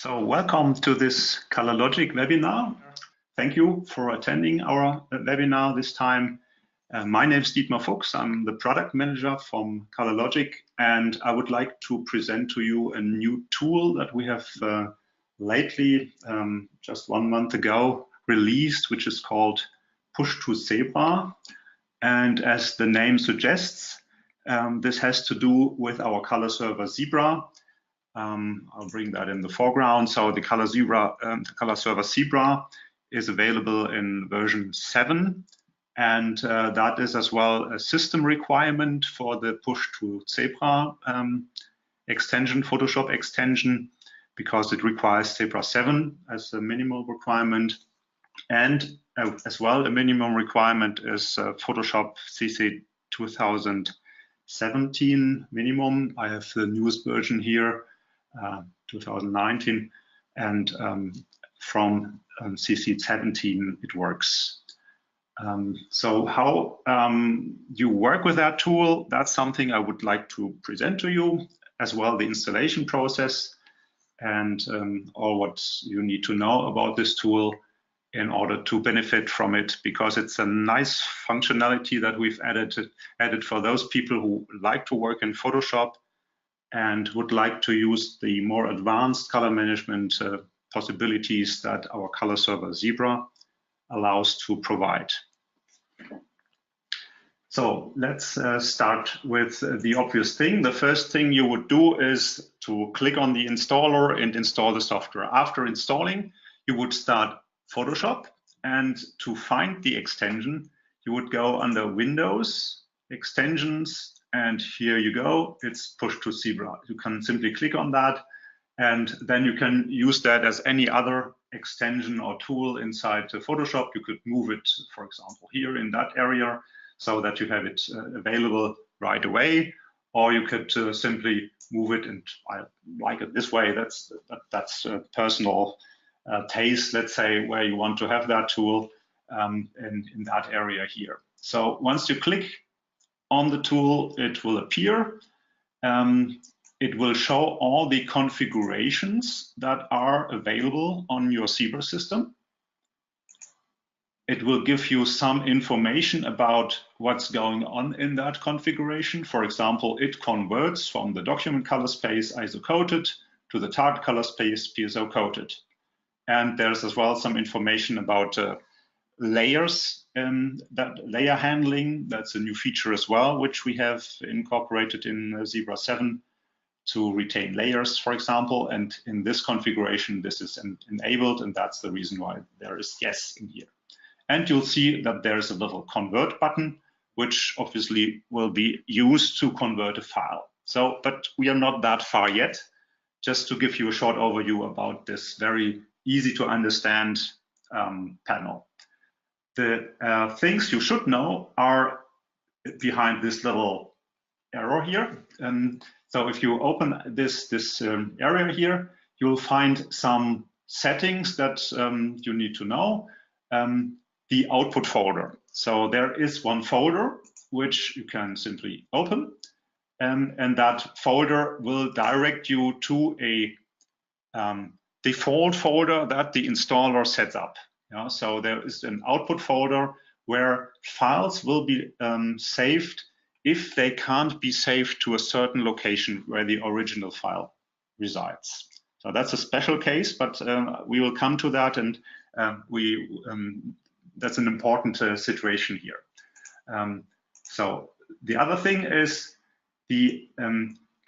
So welcome to this Color Logic webinar. Thank you for attending our webinar this time. My name is Dietmar Fuchs. I'm the product manager from Color Logic, and I would like to present to you a new tool that we have lately, just 1 month ago, released, which is called Push-2-ZePrA. And as the name suggests, this has to do with our color server ZePrA. I'll bring that in the foreground. So the color server ZePrA is available in version 7, and that is as well a system requirement for the Push-2-ZePrA extension, Photoshop extension, because it requires ZePrA 7 as a minimal requirement. And as well, a minimum requirement is Photoshop CC 2017 minimum. I have the newest version here, 2019, and from CC 17 it works. So how you work with that tool, that's something I would like to present to you, as well the installation process and all what you need to know about this tool in order to benefit from it, because it's a nice functionality that we've added for those people who like to work in Photoshop and would like to use the more advanced color management possibilities that our color server ZePrA allows to provide. So let's start with the obvious thing. The first thing you would do is to click on the installer and install the software. After installing, you would start Photoshop, and to find the extension, you would go under Windows, Extensions, and here you go, it's Push-2-ZePrA. You can simply click on that, and then you can use that as any other extension or tool inside Photoshop. You could move it, for example, here in that area, so that you have it available right away, or you could simply move it, and I like it this way. That's personal taste, let's say, where you want to have that tool in that area here. So once you click on the tool, it will appear. It will show all the configurations that are available on your ZePrA system. It will give you some information about what's going on in that configuration. For example, it converts from the document color space ISO-coated to the target color space PSO-coated. And there's as well some information about layers, that layer handling. That's a new feature as well, which we have incorporated in ZePrA 7 to retain layers, for example. And in this configuration, this is enabled, and that's the reason why there is yes in here. And you'll see that there's a little convert button, which obviously will be used to convert a file. So, but we are not that far yet. Just to give you a short overview about this very easy to understand panel. The things you should know are behind this little arrow here. So if you open this area here, you'll find some settings that you need to know. The output folder. So there is one folder which you can simply open, and that folder will direct you to a default folder that the installer sets up. Yeah, so there is an output folder where files will be saved if they can't be saved to a certain location where the original file resides. So that's a special case, but we will come to that, and that's an important situation here. So the other thing is the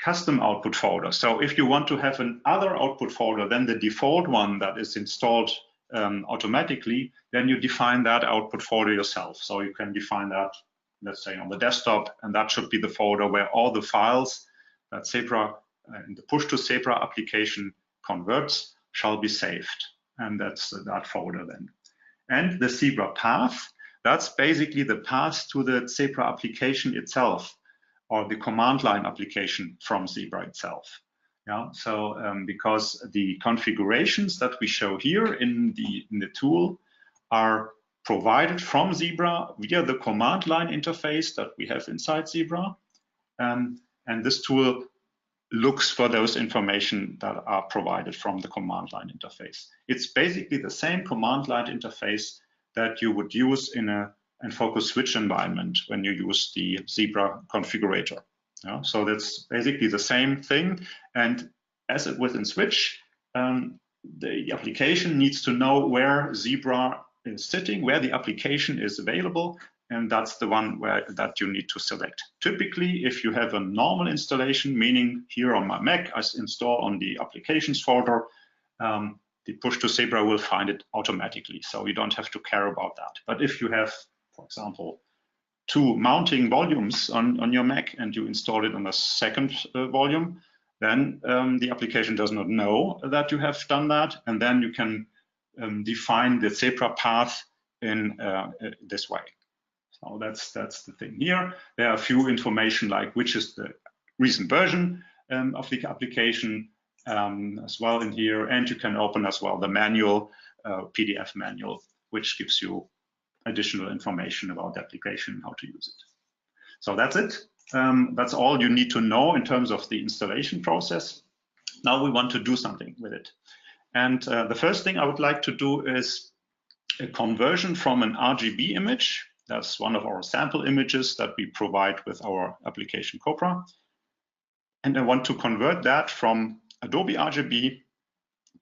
custom output folder. So if you want to have another output folder than the default one that is installed automatically, then you define that output folder yourself. So you can define that, let's say, on the desktop, and that should be the folder where all the files that ZePrA in the Push-2-ZePrA application converts shall be saved. And that's that folder then. And the ZePrA path, that's basically the path to the ZePrA application itself, or the command line application from ZePrA itself. Yeah, so because the configurations that we show here in the tool are provided from ZePrA via the command line interface that we have inside ZePrA, and this tool looks for those information that are provided from the command line interface. It's basically the same command line interface that you would use in a focus switch environment when you use the ZePRA configurator. Yeah, so that's basically the same thing. And as within switch, the application needs to know where ZePRA is sitting, where the application is available, and that's the one that you need to select. Typically, if you have a normal installation, meaning here on my Mac, I install on the applications folder, the Push-2-ZePrA will find it automatically, so you don't have to care about that. But if you have, for example, 2 mounting volumes on your Mac and you install it on a second volume, then the application does not know that you have done that, and then you can define the ZePRA path in this way. So that's the thing here. There are a few information like which is the recent version of the application as well in here, and you can open as well the manual, PDF manual, which gives you additional information about the application and how to use it. So that's it. That's all you need to know in terms of the installation process. Now we want to do something with it. And the first thing I would like to do is a conversion from an RGB image. That's one of our sample images that we provide with our application Copra. And I want to convert that from Adobe RGB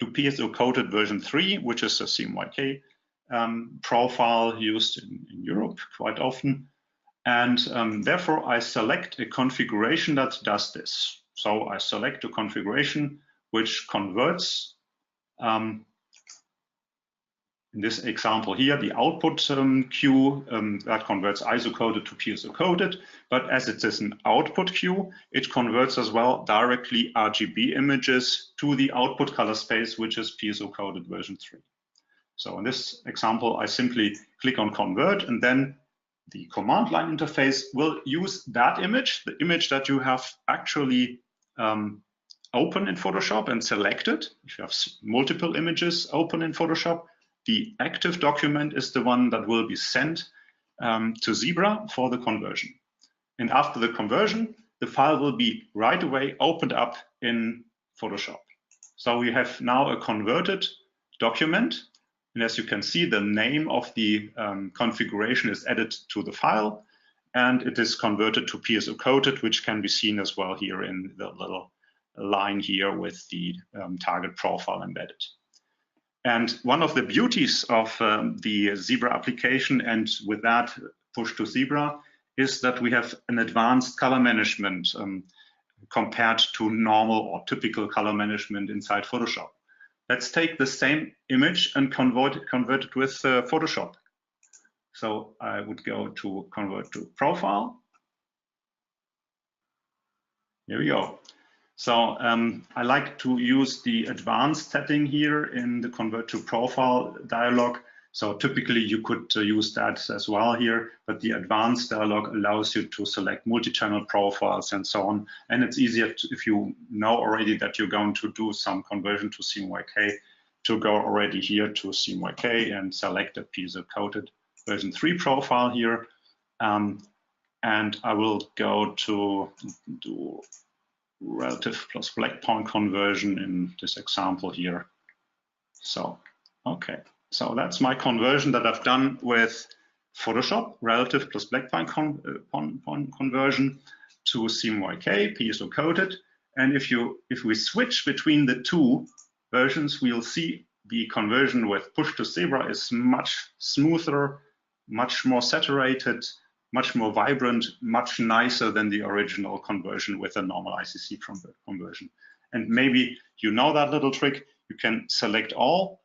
to PSO coded version 3, which is a CMYK profile used in Europe quite often. And therefore, I select a configuration that does this. So I select a configuration which converts, in this example here, the output queue that converts ISO coded to PSO coded. But as it is an output queue, it converts as well directly RGB images to the output color space, which is PSO coded version 3. So in this example, I simply click on convert, and then the command line interface will use that image, the image that you have actually open in Photoshop and selected. If you have multiple images open in Photoshop, the active document is the one that will be sent to ZePRA for the conversion. And after the conversion, the file will be right away opened up in Photoshop. So we have now a converted document. And as you can see, the name of the configuration is added to the file, and it is converted to PSO coded, which can be seen as well here in the little line here with the target profile embedded. And one of the beauties of the ZePRA application, and with that Push-2-ZePrA, is that we have an advanced color management compared to normal or typical color management inside Photoshop. Let's take the same image and convert it with Photoshop. So I would go to convert to profile. Here we go. So I like to use the advanced setting here in the convert to profile dialog. So typically you could use that as well here, but the advanced dialog allows you to select multi-channel profiles and so on. And it's easier to, if you know already that you're going to do some conversion to CMYK, to go already here to CMYK and select a PSO coded version 3 profile here. And I will go to do relative plus black point conversion in this example here. So, okay. So that's my conversion that I've done with Photoshop, relative plus black point conversion to CMYK, PSO coded. And if we switch between the two versions, we'll see the conversion with Push-2-ZePrA is much smoother, much more saturated, much more vibrant, much nicer than the original conversion with a normal ICC conversion. And maybe you know that little trick. You can select all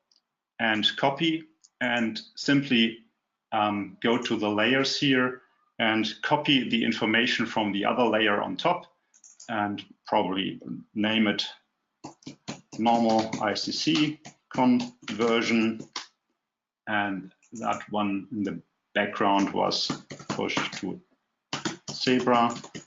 and copy and simply go to the layers here and copy the information from the other layer on top and probably name it normal ICC conversion, and that one in the background was Push-2-ZePrA.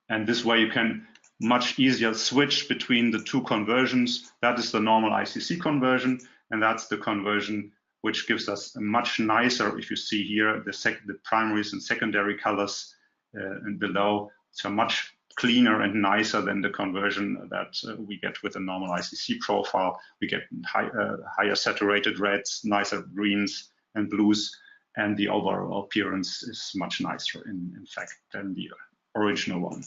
And this way you can much easier switch between the two conversions. That is the normal ICC conversion, and that's the conversion which gives us a much nicer, if you see here, the primaries and secondary colors and below. It's a much cleaner and nicer than the conversion that we get with a normal ICC profile. We get higher saturated reds, nicer greens and blues, and the overall appearance is much nicer in fact than the original one.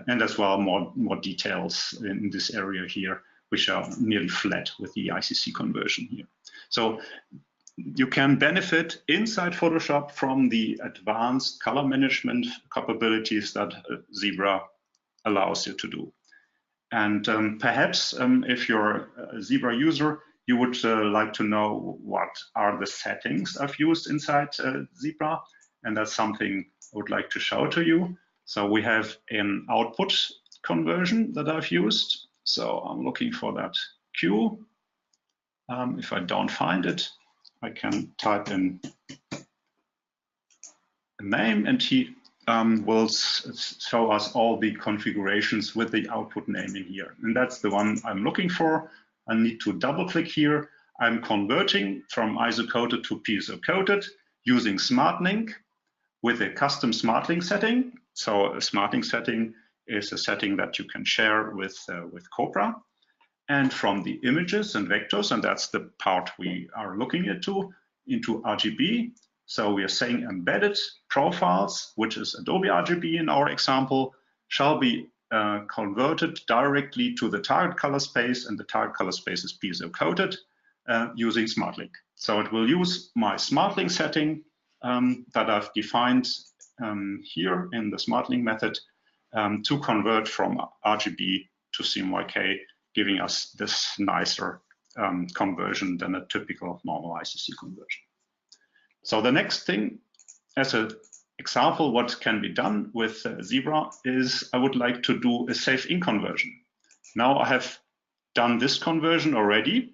And as well, more details in this area here, which are nearly flat with the ICC conversion here. So you can benefit inside Photoshop from the advanced color management capabilities that ZePRA allows you to do. And perhaps if you're a ZePRA user, you would like to know what are the settings I've used inside ZePRA. And that's something I would like to show to you. So we have an output conversion that I've used. So I'm looking for that Q. If I don't find it, I can type in a name and he will show us all the configurations with the output name in here. And that's the one I'm looking for. I need to double click here. I'm converting from iso-coated to piezo-coated using SmartLink with a custom SmartLink setting. So a SmartLink setting is a setting that you can share with Cobra. And from the images and vectors, and that's the part we are looking into RGB. So we are saying embedded profiles, which is Adobe RGB in our example, shall be converted directly to the target color space, and the target color space is piezo-coated using SmartLink. So it will use my SmartLink setting that I've defined here in the SmartLink method to convert from RGB to CMYK, giving us this nicer conversion than a typical normal ICC conversion. So the next thing, as an example, what can be done with ZePRA is I would like to do a safe ink conversion. Now I have done this conversion already,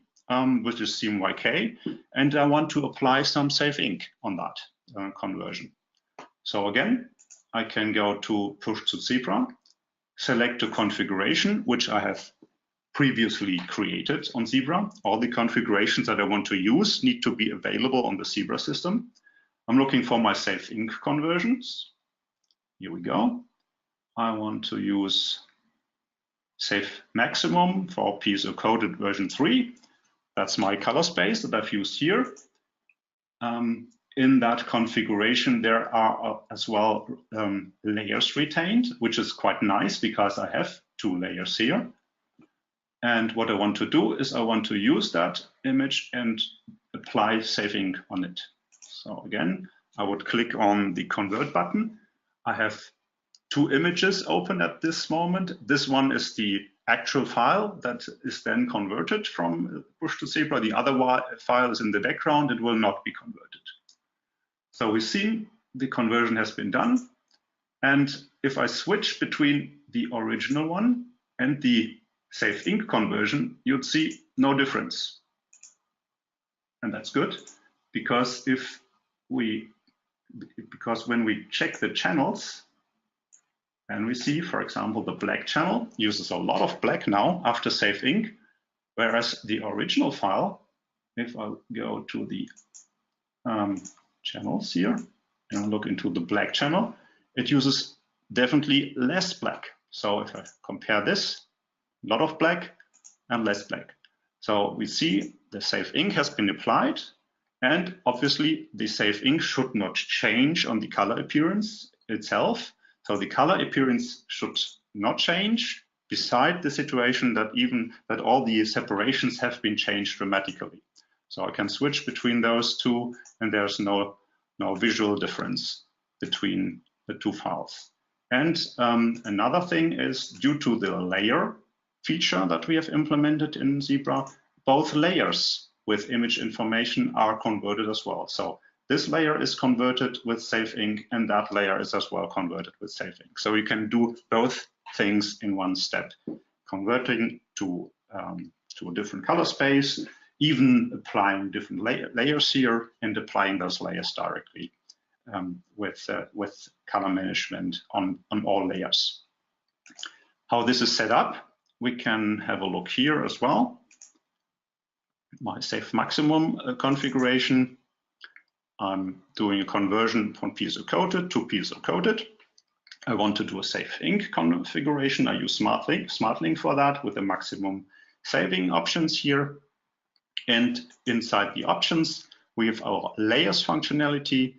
which is CMYK, and I want to apply some safe ink on that conversion. So again, I can go to Push-2-ZePrA, select a configuration, which I have previously created on ZePRA. All the configurations that I want to use need to be available on the ZePRA system. I'm looking for my safe ink conversions. Here we go. I want to use safe maximum for piezo-coated version 3. That's my color space that I've used here. In that configuration, there are as well layers retained, which is quite nice because I have 2 layers here. And what I want to do is I want to use that image and apply safe ink on it. So again, I would click on the convert button. I have 2 images open at this moment. This one is the actual file that is then converted from Push-2-ZePrA. The other file is in the background. It will not be converted. So we see the conversion has been done. And if I switch between the original one and the safe ink conversion, you'd see no difference. And that's good because when we check the channels and we see, for example, the black channel uses a lot of black now after safe ink, whereas the original file, if I go to the channels here and look into the black channel, it uses definitely less black. So if I compare this, a lot of black and less black. So we see the safe ink has been applied, and obviously the safe ink should not change on the color appearance itself. So the color appearance should not change, beside the situation that all the separations have been changed dramatically. So I can switch between those two, and there's no visual difference between the 2 files. And another thing is, due to the layer feature that we have implemented in ZePRA, both layers with image information are converted as well. So this layer is converted with safe ink, and that layer is as well converted with safe ink. So you can do both things in one step, converting to a different color space, even applying different layers here and applying those layers directly with color management on all layers. How this is set up, we can have a look here as well. My safe maximum configuration. I'm doing a conversion from piezo-coated to piezo-coated. I want to do a Save Ink configuration. I use SmartLink for that with the maximum saving options here. And inside the options, we have our layers functionality,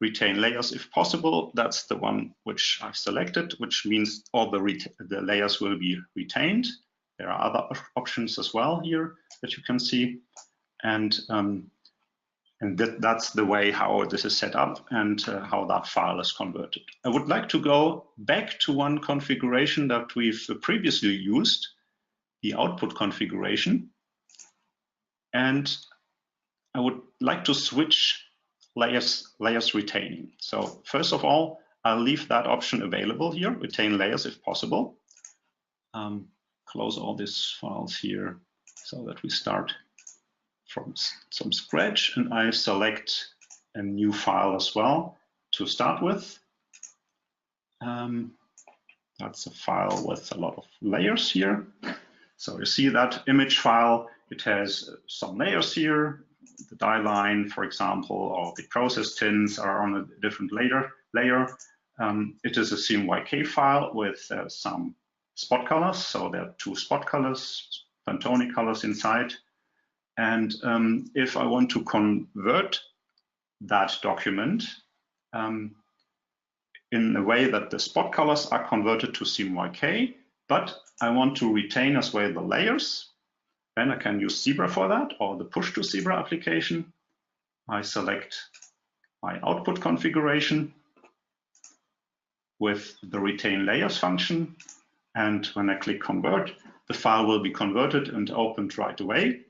retain layers if possible. That's the one which I've selected, which means all the layers will be retained. There are other options as well here that you can see. And that's the way how this is set up and how that file is converted. I would like to go back to one configuration that we've previously used, the output configuration. And I would like to switch layers retaining. So first of all, I'll leave that option available here, retain layers if possible. Close all these files here so that we start from some scratch, and I select a new file as well to start with. That's a file with a lot of layers here. So you see that image file, it has some layers here, the die line, for example, or the process tins are on a different layer. It is a CMYK file with some spot colors. So there are 2 spot colors, Pantone colors inside. And if I want to convert that document in a way that the spot colors are converted to CMYK, but I want to retain as well the layers, then I can use ZePRA for that, or the Push-2-ZePrA application. I select my output configuration with the retain layers function. And when I click convert, the file will be converted and opened right away.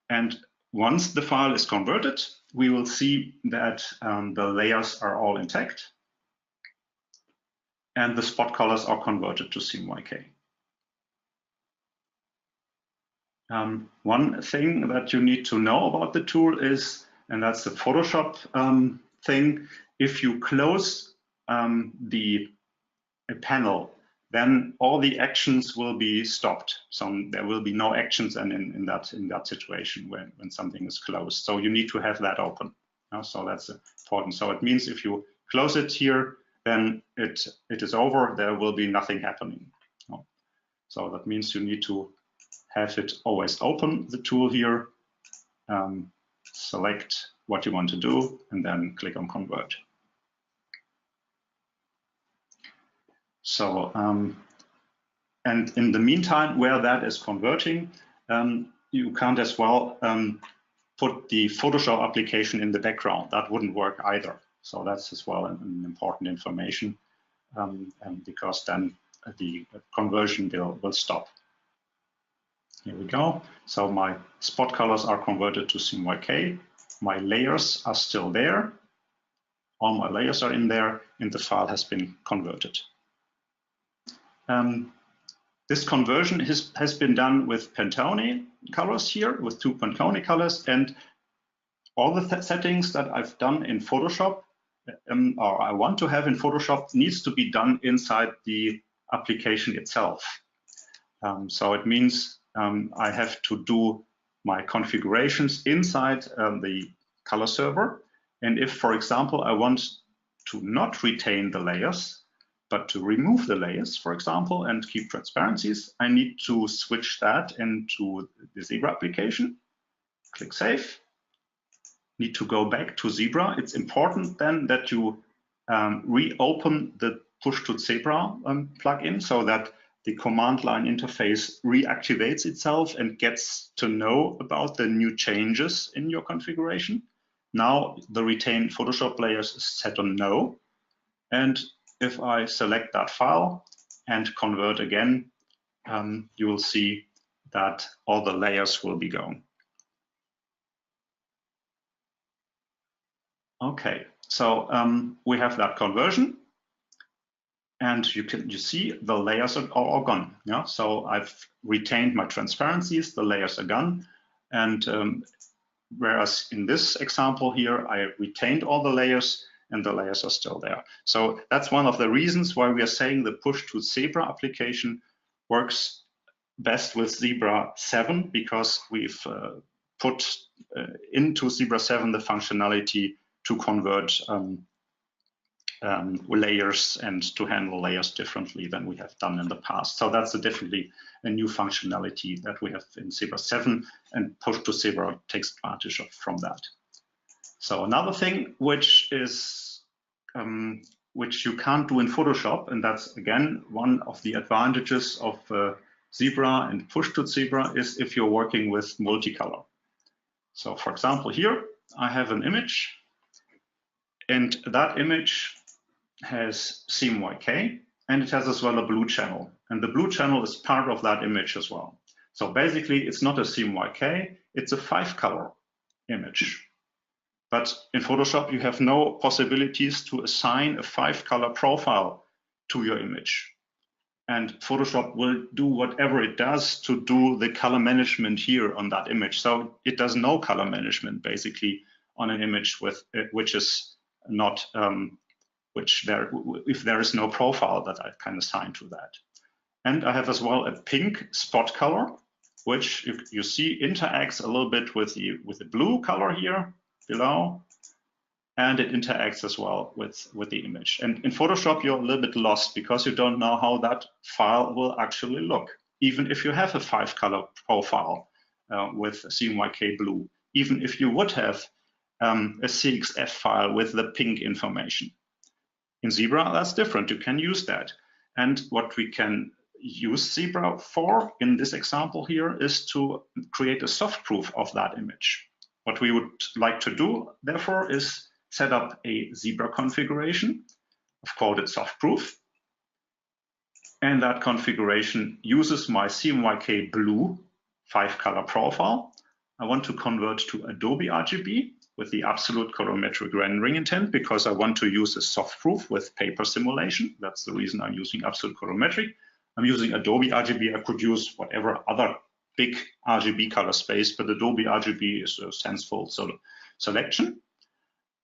And once the file is converted, we will see that the layers are all intact and the spot colors are converted to CMYK. One thing that you need to know about the tool is, and that's the Photoshop thing, if you close a panel, then all the actions will be stopped. So there will be no actions in that situation when something is closed. So you need to have that open. So that's important. So it means if you close it here, then it is over. There will be nothing happening. So that means you need to have it always open, the tool here, select what you want to do, and then click on convert. So, and in the meantime, where that is converting, you can't as well put the Photoshop application in the background. That wouldn't work either. So that's as well an important information, and because then the conversion will stop. Here we go. So my spot colors are converted to CMYK. My layers are still there. All my layers are in there, and the file has been converted. This conversion has been done with Pantone colors here, with 2 Pantone colors, and all the settings that I've done in Photoshop, or I want to have in Photoshop, needs to be done inside the application itself. So it means I have to do my configurations inside the color server. And if, for example, I want to not retain the layers, but to remove the layers, for example, and keep transparencies, I need to switch that into the ZePRA application. Click Save. Need to go back to ZePRA. It's important then that you reopen the Push-2-ZePrA plugin so that the command line interface reactivates itself and gets to know about the new changes in your configuration. Now the retain Photoshop layers is set on no. And if I select that file and convert again, you will see that all the layers will be gone. Okay, so we have that conversion. And you see the layers are all gone. Yeah, so I've retained my transparencies, the layers are gone. And whereas in this example here, I retained all the layers and the layers are still there. So that's one of the reasons why we are saying the Push-2-ZePrA application works best with ZePRA 7, because we've put into ZePRA 7 the functionality to convert layers and to handle layers differently than we have done in the past. So that's definitely a new functionality that we have in ZePRA 7, and Push-2-ZePRA takes advantage from that. So another thing which is which you can't do in Photoshop, and that's again one of the advantages of ZePRA and Push-2-ZePRA, is if you're working with multicolor. So for example, here I have an image, and that image has CMYK, and it has as well a blue channel, and the blue channel is part of that image as well. So basically it's not a CMYK, it's a 5-color image. But in Photoshop you have no possibilities to assign a 5-color profile to your image. And Photoshop will do whatever it does to do the color management here on that image. So it does no color management basically on an image with which is not if there is no profile that I can assign to that. And I have as well a pink spot color, which you see interacts a little bit with the blue color here below, and it interacts as well with the image. And in Photoshop, you're a little bit lost because you don't know how that file will actually look, even if you have a 5-color profile with CMYK blue, even if you would have a CXF file with the pink information. In ZePRA, that's different. You can use that. And what we can use ZePRA for in this example here is to create a soft proof of that image. What we would like to do, therefore, is set up a ZePRA configuration. I've called it soft proof. And that configuration uses my CMYK blue 5-color profile. I want to convert to Adobe RGB with the absolute colorimetric rendering intent because I want to use a soft proof with paper simulation. That's the reason I'm using absolute colorimetric. I'm using Adobe RGB. I could use whatever other big RGB color space, but Adobe RGB is a sensible sort of selection.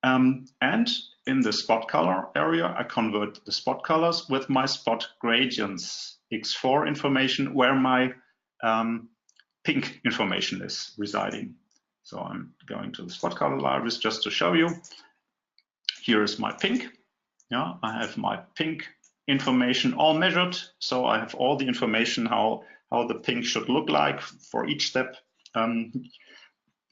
And in the spot color area, I convert the spot colors with my spot gradients X4 information where my pink information is residing. So I'm going to the spot color libraries just to show you. Here is my pink. Yeah, I have my pink information all measured. So I have all the information how the pink should look like for each step. And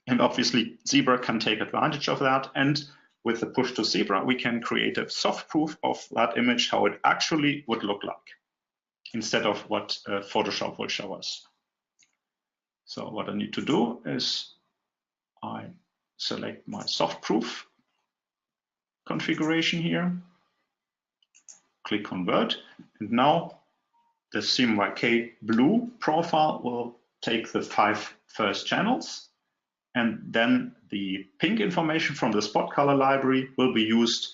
obviously ZePRA can take advantage of that. And with the Push-2-ZePRA, we can create a soft proof of that image, how it actually would look like, instead of what Photoshop will show us. So what I need to do is I select my soft proof configuration here, click convert, and now the CMYK blue profile will take the 5 first channels, and then the pink information from the spot color library will be used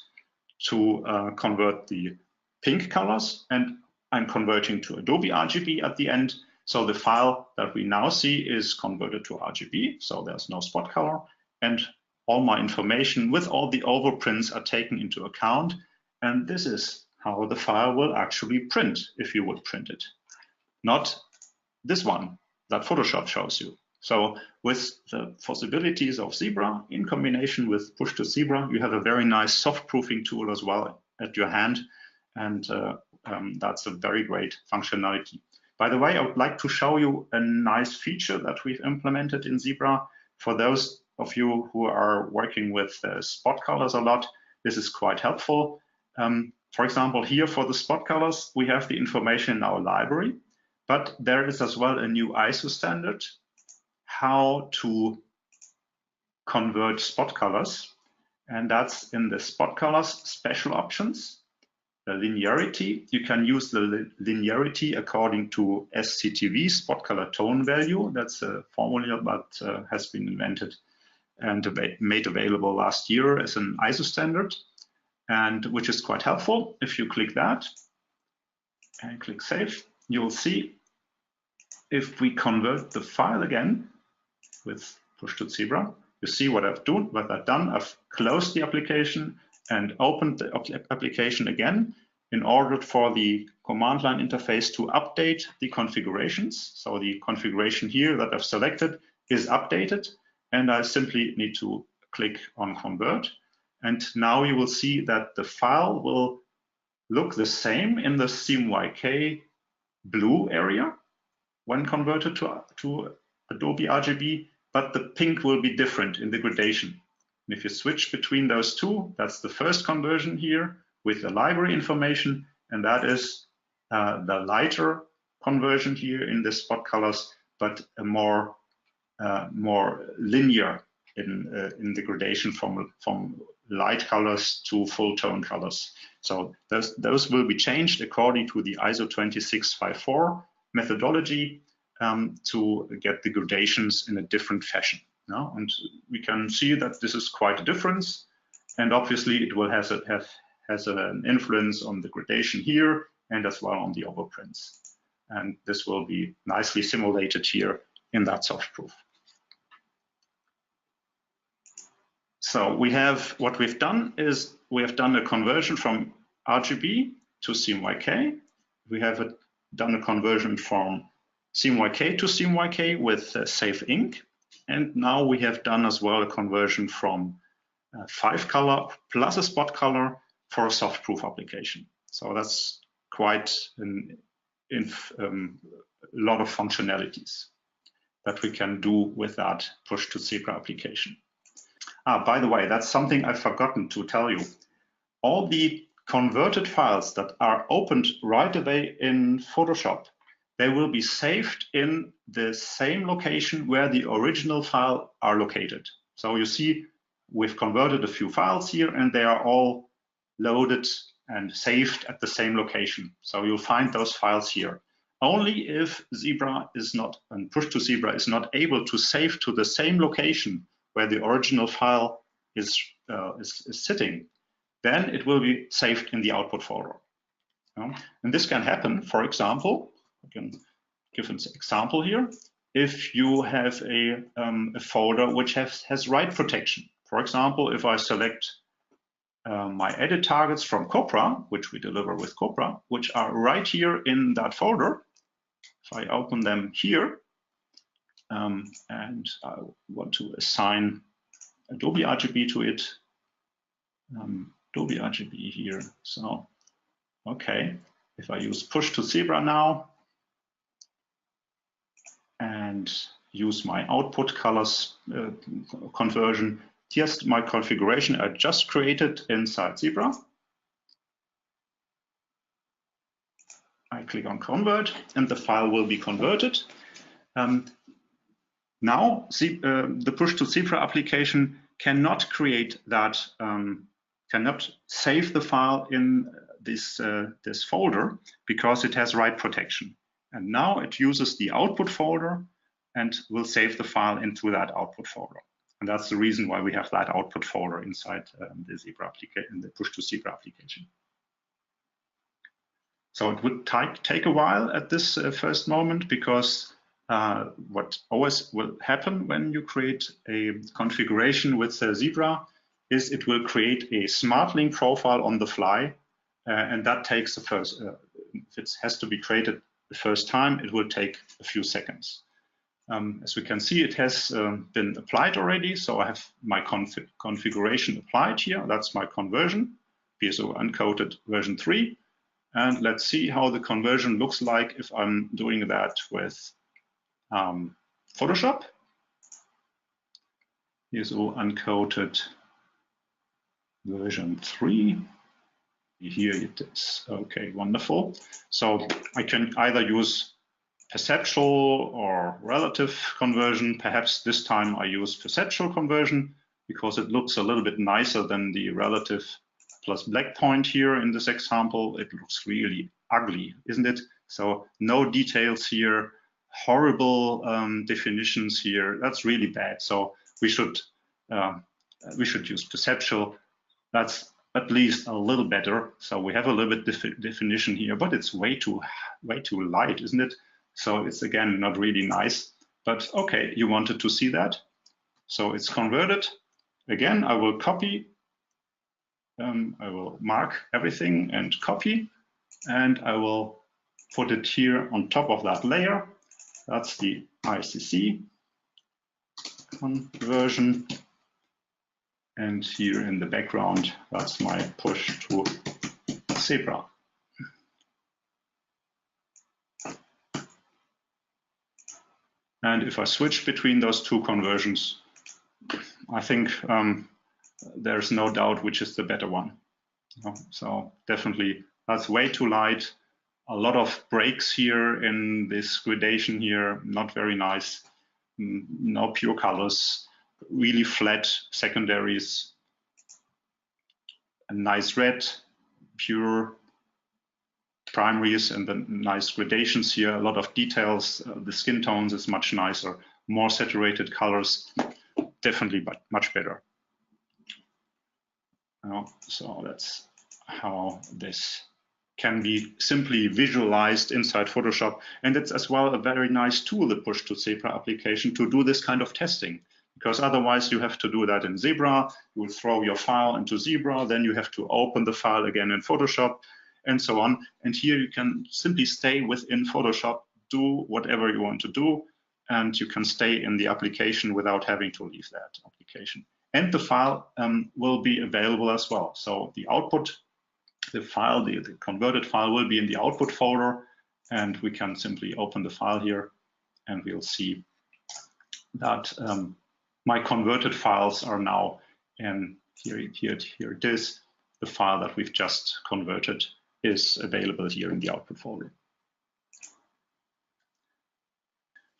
to convert the pink colors, and I'm converting to Adobe RGB at the end. So the file that we now see is converted to RGB, so there's no spot color, and all my information with all the overprints are taken into account, and this is how the file will actually print if you would print it, not this one that Photoshop shows you. So with the possibilities of ZePRA in combination with Push-2-ZePRA, you have a very nice soft proofing tool as well at your hand, and that's a very great functionality. By the way, I would like to show you a nice feature that we've implemented in ZePRA. For those of you who are working with spot colors a lot, this is quite helpful. For example, here for the spot colors, we have the information in our library, but there is as well a new ISO standard how to convert spot colors, and that's in the spot colors special options. The linearity, you can use the linearity according to SCTV, spot color tone value. That's a formula that has been invented and made available last year as an ISO standard, and which is quite helpful. If you click that and click save, you'll see if we convert the file again with Push-2-ZePRA, you see what I've done. I've closed the application and opened the application again in order for the command line interface to update the configurations. So the configuration here that I've selected is updated, and I simply need to click on convert. And now you will see that the file will look the same in the CMYK blue area when converted to Adobe RGB, but the pink will be different in the gradation. And if you switch between those two, that's the first conversion here with the library information, and that is the lighter conversion here in the spot colors, but a more linear in the gradation from light colors to full tone colors. So those will be changed according to the ISO 26654 methodology to get the gradations in a different fashion. No? And we can see that this is quite a difference, and obviously it will has an influence on the gradation here and as well on the overprints. And this will be nicely simulated here in that soft proof. So what we've done is we have done a conversion from RGB to CMYK. We have done a conversion from CMYK to CMYK with Safe Ink. And now we have done as well a conversion from 5 color plus a spot color for a soft proof application. So that's quite a lot of functionalities that we can do with that Push-2-ZePrA application. By the way, that's something I've forgotten to tell you. All the converted files that are opened right away in Photoshop, they will be saved in the same location where the original file are located. So you see, we've converted a few files here and they are all loaded and saved at the same location. So you'll find those files here. Only if ZePRA is not, and Push-2-ZePrA is not able to save to the same location where the original file is sitting, then it will be saved in the output folder. And this can happen, for example, I can give an example here. If you have a folder which has write protection, for example, if I select my edit targets from CoPRA, which we deliver with CoPRA, which are right here in that folder, if I open them here, and I want to assign Adobe RGB to it, Adobe RGB here. So, okay, if I use Push-2-ZePrA now and use my output colors conversion, just my configuration I just created inside ZePRA. I click on Convert and the file will be converted. Now, the Push-2-ZePrA application cannot create that, cannot save the file in this folder because it has write protection. And now it uses the output folder and will save the file into that output folder. And that's the reason why we have that output folder inside the ZePRA application, the Push-2-ZePrA application. So it would take a while at this first moment, because what always will happen when you create a configuration with ZePRA is it will create a smart link profile on the fly, and that takes the first, if it has to be created the first time, it will take a few seconds. As we can see, it has been applied already, so I have my configuration applied here. That's my conversion, PSO uncoated version 3. And let's see how the conversion looks like if I'm doing that with Photoshop. PSO uncoated version 3. Here it is. Okay, wonderful. So I can either use perceptual or relative conversion. Perhaps this time I use perceptual conversion because it looks a little bit nicer than the relative plus black point here in this example. It looks really ugly, isn't it? So no details here, horrible definitions here. That's really bad. So we should use perceptual. That's at least a little better. So we have a little bit definition here, but it's way too light, isn't it? So it's again not really nice. But okay, you wanted to see that. So it's converted. Again, I will copy. I will mark everything and copy, and I will put it here on top of that layer. That's the ICC conversion. And here in the background, that's my Push-2-ZePrA. And if I switch between those two conversions, I think there's no doubt which is the better one. So definitely that's way too light. A lot of breaks here in this gradation here, not very nice. No pure colors, really flat secondaries. A nice red, pure primaries, and the nice gradations here. A lot of details. The skin tones is much nicer. More saturated colors, definitely much better. So that's how this can be simply visualized inside Photoshop. And it's as well a very nice tool, the Push-2-ZePrA application, to do this kind of testing. Because otherwise you have to do that in ZePrA, you will throw your file into ZePrA, then you have to open the file again in Photoshop, and so on. And here you can simply stay within Photoshop, do whatever you want to do, and you can stay in the application without having to leave that application. And the file will be available as well. So the output, the file, the converted file will be in the output folder, and we can simply open the file here, and we'll see that my converted files are now in here it is. The file that we've just converted is available here in the output folder.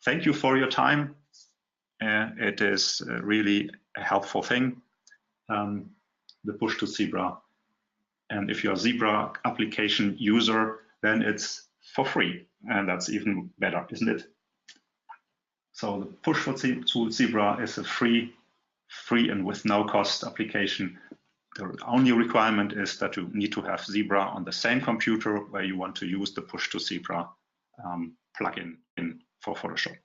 Thank you for your time. It is really a helpful thing, the Push-2-ZePrA. And if you're a ZePrA application user, then it's for free. And that's even better, isn't it? So the Push-2-ZePrA is a free and with no cost application. The only requirement is that you need to have ZePrA on the same computer where you want to use the Push-2-ZePrA plugin for Photoshop.